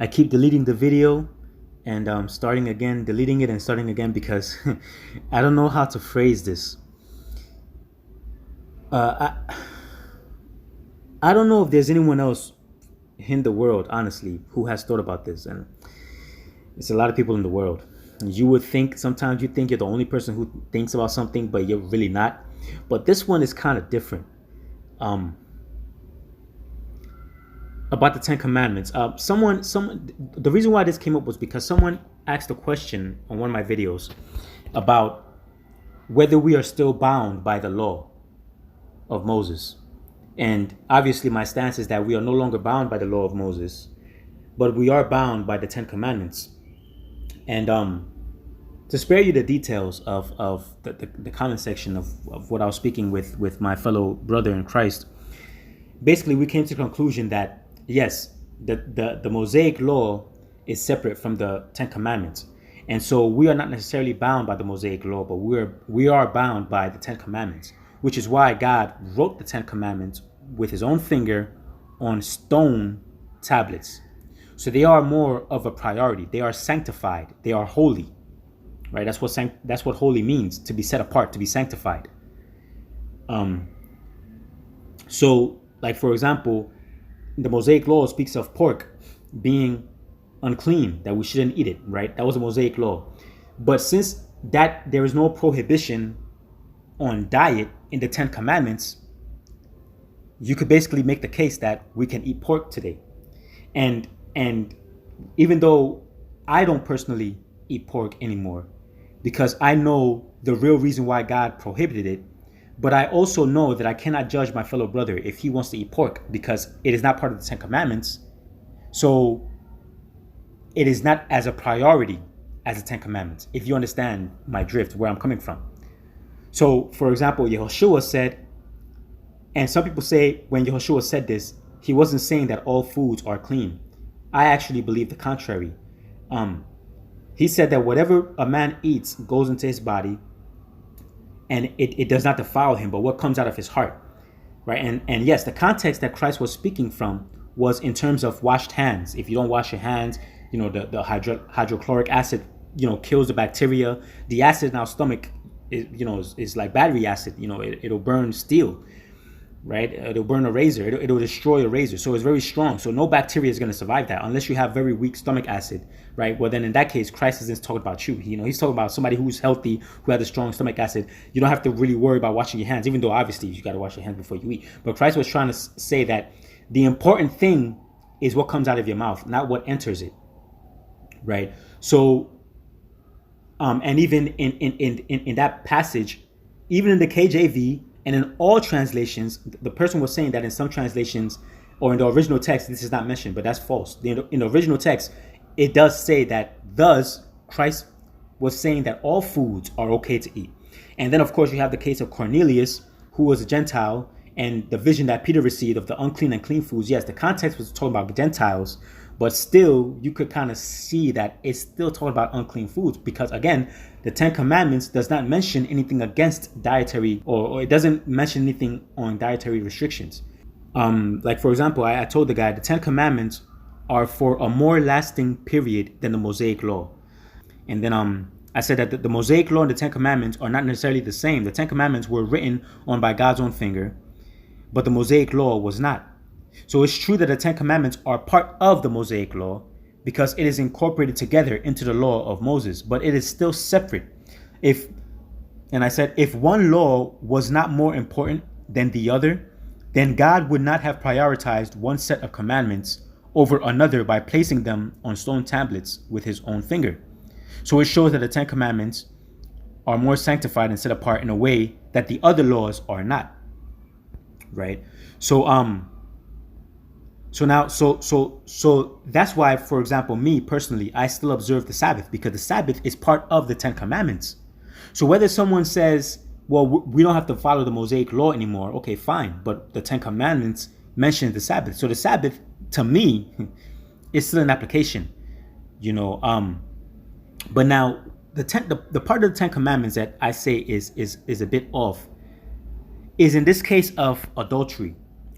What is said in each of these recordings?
I keep deleting the video and starting again, deleting it and starting again because I don't know how to phrase this. I don't know if there's anyone else in the world, honestly, who has thought about this, and it's a lot of people in the world. You would think sometimes you think you're the only person who thinks about something, but you're really not. But this one is kind of different. Um, about the Ten Commandments. Someone. The reason why this came up was because someone asked a question on one of my videos about whether we are still bound by the law of Moses. And obviously, my stance is that we are no longer bound by the law of Moses, but we are bound by the Ten Commandments. And to spare you the details of the comment section of what I was speaking with my fellow brother in Christ, basically we came to the conclusion that yes, the Mosaic law is separate from the Ten Commandments. And so we are not necessarily bound by the Mosaic law, but we are bound by the Ten Commandments, which is why God wrote the Ten Commandments with his own finger on stone tablets. So they are more of a priority. They are sanctified. They are holy, right? That's what holy means, to be set apart, to be sanctified. So, like for example, the Mosaic law speaks of pork being unclean, that we shouldn't eat it, right? That was a Mosaic law. But since that there is no prohibition on diet in the Ten Commandments, you could basically make the case that we can eat pork today. And even though I don't personally eat pork anymore, because I know the real reason why God prohibited it, but I also know that I cannot judge my fellow brother if he wants to eat pork, because it is not part of the Ten Commandments. So it is not as a priority as the Ten Commandments, if you understand my drift, where I'm coming from. So, for example, Yehoshua said, and some people say when Yehoshua said this, he wasn't saying that all foods are clean. I actually believe the contrary. He said that whatever a man eats goes into his body, and it does not defile him, but what comes out of his heart, right? And yes, the context that Christ was speaking from was in terms of washed hands. If you don't wash your hands, the hydrochloric acid, kills the bacteria. The acid in our stomach is like battery acid. It'll burn steel, right? It'll burn a razor. It'll destroy a razor. So it's very strong. So no bacteria is going to survive that unless you have very weak stomach acid, right? Well, then in that case, Christ isn't talking about you. He's talking about somebody who's healthy, who has a strong stomach acid. You don't have to really worry about washing your hands, even though obviously you got to wash your hands before you eat. But Christ was trying to say that the important thing is what comes out of your mouth, not what enters it, right? So, and even in that passage, even in the KJV, and in all translations, the person was saying that in some translations or in the original text, this is not mentioned, but that's false. In the original text, it does say that thus Christ was saying that all foods are okay to eat. And then, of course, you have the case of Cornelius, who was a Gentile, and the vision that Peter received of the unclean and clean foods. Yes, the context was talking about Gentiles, but still, you could kind of see that it's still talking about unclean foods because, again, the Ten Commandments does not mention anything against dietary, or it doesn't mention anything on dietary restrictions. Like, for example, I told the guy the Ten Commandments are for a more lasting period than the Mosaic Law. And then I said that the Mosaic Law and the Ten Commandments are not necessarily the same. The Ten Commandments were written on by God's own finger, but the Mosaic Law was not. So it's true that the Ten Commandments are part of the Mosaic Law because it is incorporated together into the law of Moses, but it is still separate. And I said, if one law was not more important than the other, then God would not have prioritized one set of commandments over another by placing them on stone tablets with his own finger. So it shows that the Ten Commandments are more sanctified and set apart in a way that the other laws are not. Right? So that's why, for example, me personally, I still observe the Sabbath because the Sabbath is part of the Ten Commandments. So whether someone says, well, we don't have to follow the Mosaic Law anymore, okay, fine, but the Ten Commandments mention the Sabbath. So the Sabbath, to me, is still an application, But now the part of the Ten Commandments that I say is a bit off is in this case of adultery.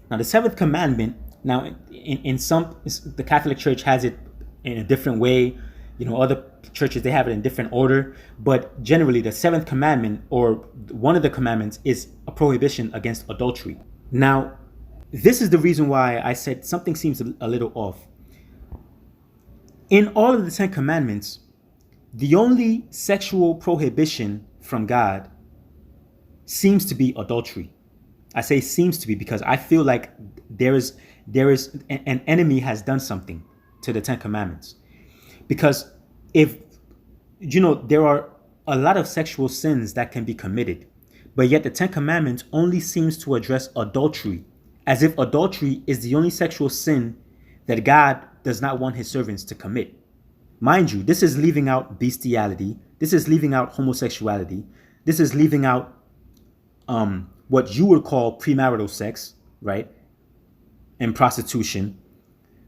Now, the seventh commandment. Now, in some, the Catholic Church has it in a different way. Other churches, they have it in different order. But generally, the seventh commandment, or one of the commandments, is a prohibition against adultery. Now, this is the reason why I said something seems a little off. In all of the 10 commandments, the only sexual prohibition from God seems to be adultery. I say seems to be because I feel like there is an enemy has done something to the 10 commandments. Because if there are a lot of sexual sins that can be committed, but yet the 10 commandments only seems to address adultery, as if adultery is the only sexual sin that God does not want his servants to commit. Mind you, this is leaving out bestiality. This is leaving out homosexuality. This is leaving out what you would call premarital sex, right? And prostitution,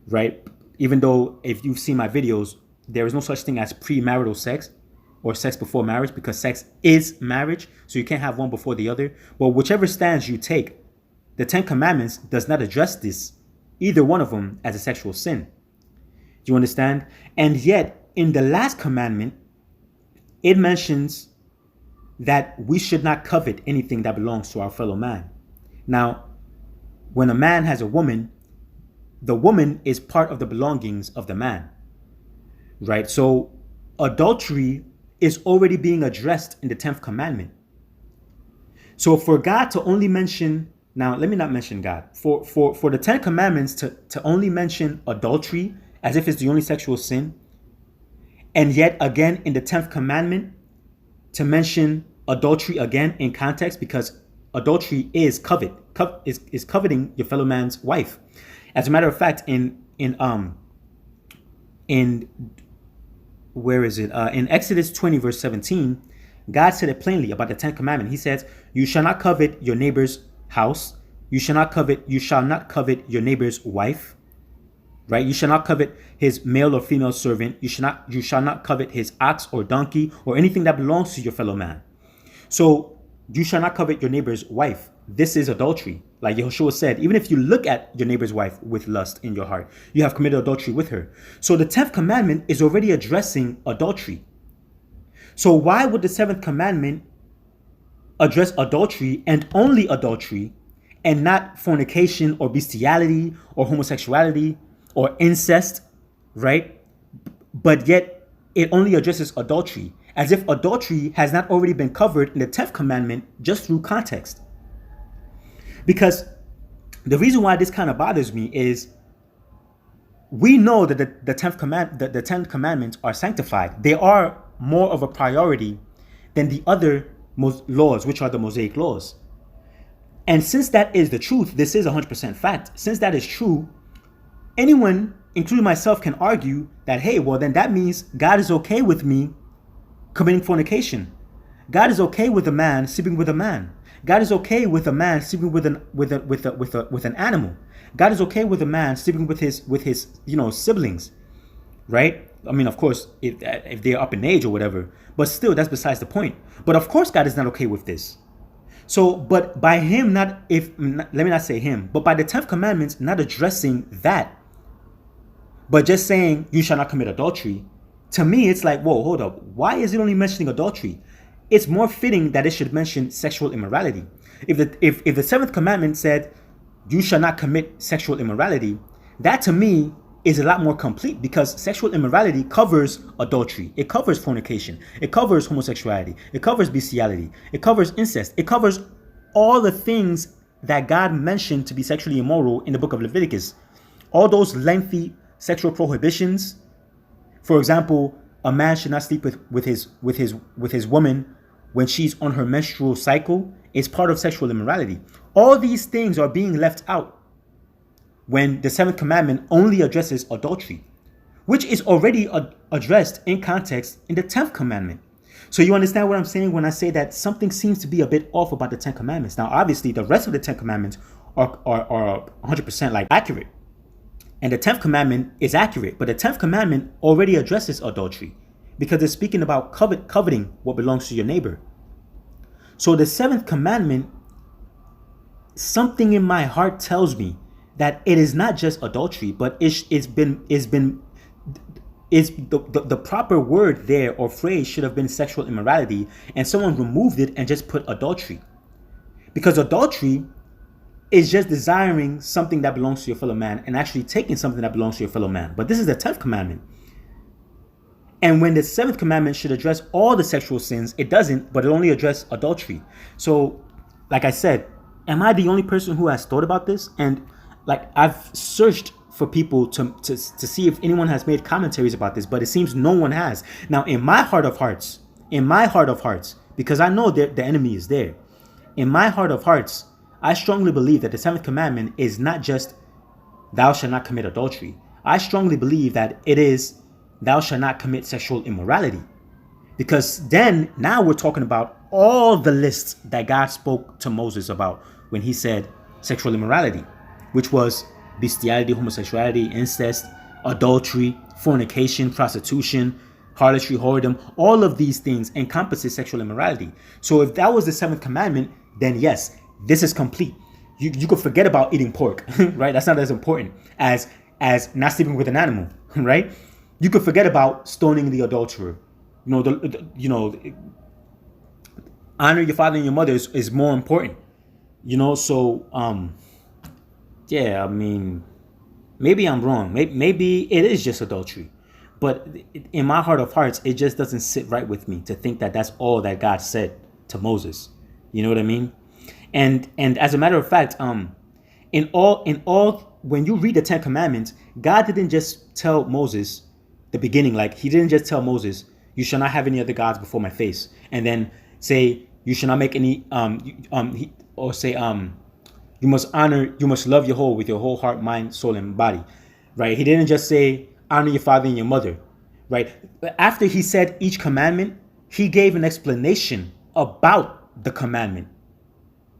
right? Even though if you've seen my videos, there is no such thing as premarital sex or sex before marriage, because sex is marriage. So you can't have one before the other. But whichever stance you take, the 10 commandments does not address this, either one of them, as a sexual sin. Do you understand? And yet, in the last commandment, it mentions that we should not covet anything that belongs to our fellow man. Now, when a man has a woman, the woman is part of the belongings of the man, right? So adultery is already being addressed in the 10th commandment. So for God to only mention, now let me not mention God, for the 10 commandments to only mention adultery as if it's the only sexual sin, and yet again in the 10th commandment to mention adultery again in context, because adultery is is coveting your fellow man's wife. As a matter of fact, in where is it? In Exodus 20 verse 17, God said it plainly about the 10th commandment. He says, "You shall not covet your neighbor's house. You shall not covet your neighbor's wife." Right? You shall not covet his male or female servant. You shall not covet his ox or donkey or anything that belongs to your fellow man. So you shall not covet your neighbor's wife. This is adultery. Like Yehoshua said, even if you look at your neighbor's wife with lust in your heart, you have committed adultery with her. So the 10th commandment is already addressing adultery. So why would the 7th commandment address adultery and only adultery, and not fornication or bestiality or homosexuality or incest, right? But yet it only addresses adultery, as if adultery has not already been covered in the 10th commandment just through context. Because the reason why this kind of bothers me is we know that the 10 commandments are sanctified. They are more of a priority than the other laws, which are the Mosaic laws. And since that is the truth, this is 100% fact. Since that is true, anyone, including myself, can argue that, hey, well, then that means God is okay with me committing fornication. God is okay with a man sleeping with a man. God is okay with a man sleeping with an animal. God is okay with a man sleeping with his siblings, right? I mean, of course, if they're up in age or whatever, but still, that's besides the point. But of course, God is not okay with this. So, but by him let me not say him, but by the 10th commandments not addressing that, but just saying you shall not commit adultery, to me it's like, whoa, hold up. Why is it only mentioning adultery? It's more fitting that it should mention sexual immorality. If the 7th commandment said you shall not commit sexual immorality, that to me is a lot more complete, because sexual immorality covers adultery, it covers fornication, it covers homosexuality, it covers bestiality, it covers incest, it covers all the things that God mentioned to be sexually immoral in the book of Leviticus. All those lengthy sexual prohibitions. For example, a man should not sleep with his woman when she's on her menstrual cycle. It's part of sexual immorality. All these things are being left out when the 7th commandment only addresses adultery, which is already addressed in context in the 10th commandment. So you understand what I'm saying when I say that something seems to be a bit off about the 10 commandments. Now, obviously, the rest of the 10 commandments are 100% like accurate. And the 10th commandment is accurate, but the 10th commandment already addresses adultery because it's speaking about coveting what belongs to your neighbor. So the 7th commandment, something in my heart tells me that it is not just adultery, but it's been is the proper word there or phrase should have been sexual immorality, and someone removed it and just put adultery. Because adultery is just desiring something that belongs to your fellow man and actually taking something that belongs to your fellow man. But this is the 10th commandment. And when the 7th commandment should address all the sexual sins, it doesn't, but it only addresses adultery. So, like I said, am I the only person who has thought about this? And like, I've searched for people to see if anyone has made commentaries about this, but it seems no one has. Now, in my heart of hearts, because I know that the enemy is there, in my heart of hearts, I strongly believe that the 7th commandment is not just thou shalt not commit adultery. I strongly believe that it is thou shalt not commit sexual immorality. Because then, now we're talking about all the lists that God spoke to Moses about when he said sexual immorality, which was bestiality, homosexuality, incest, adultery, fornication, prostitution, harlotry, whoredom. All of these things encompasses sexual immorality. So if that was the 7th commandment, then yes, this is complete. You could forget about eating pork, right? That's not as important as not sleeping with an animal, right? You could forget about stoning the adulterer. Honor your father and your mother is more important. So yeah, I mean, maybe I'm wrong. Maybe it is just adultery. But in my heart of hearts, it just doesn't sit right with me to think that that's all that God said to Moses. You know what I mean? And as a matter of fact, in all, when you read the 10 commandments, God didn't just tell Moses the beginning, like he didn't just tell Moses, you shall not have any other gods before my face, and then say you shall not make any you must love your whole with your whole heart, mind, soul, and body, right? He didn't just say honor your father and your mother, right? After he said each commandment, he gave an explanation about the commandment.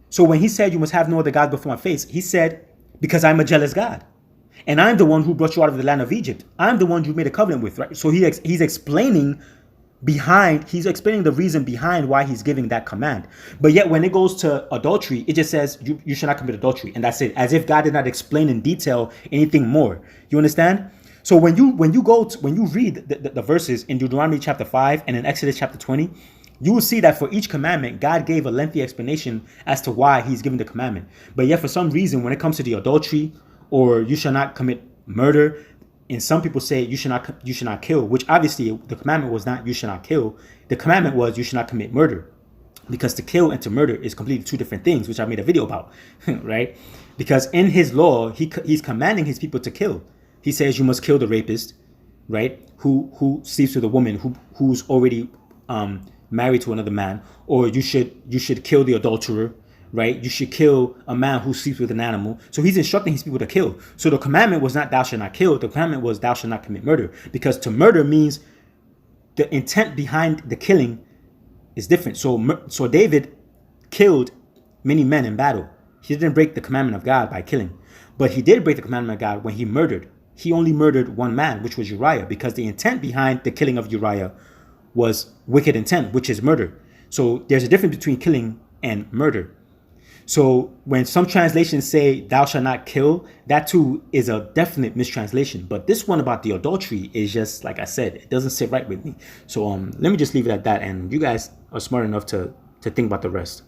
So when he said you must have no other God before my face, he said, because I'm a jealous God. And I'm the one who brought you out of the land of Egypt. I'm the one you made a covenant with, right? So he's explaining the reason behind why he's giving that command. But yet when it goes to adultery, it just says you should not commit adultery. And that's it. As if God did not explain in detail anything more. You understand? So when you read the verses in Deuteronomy chapter 5 and in Exodus chapter 20, you will see that for each commandment, God gave a lengthy explanation as to why he's giving the commandment. But yet for some reason, when it comes to the adultery or you shall not commit murder, and some people say you should not kill, which obviously the commandment was not you should not kill. The commandment was you should not commit murder, because to kill and to murder is completely two different things, which I made a video about, right? Because in his law, he's commanding his people to kill. He says you must kill the rapist, right? Who sleeps with a woman who's already married to another man, or you should kill the adulterer, right? You should kill a man who sleeps with an animal. So he's instructing his people to kill. So the commandment was not thou shalt not kill. The commandment was thou shalt not commit murder, because to murder means the intent behind the killing is different. So David killed many men in battle. He didn't break the commandment of God by killing, but he did break the commandment of God when he murdered. He only murdered one man, which was Uriah, because the intent behind the killing of Uriah was wicked intent, which is murder. So there's a difference between killing and murder. So when some translations say thou shalt not kill, that too is a definite mistranslation. But this one about the adultery is just, like I said, it doesn't sit right with me. So let me just leave it at that, and you guys are smart enough to think about the rest.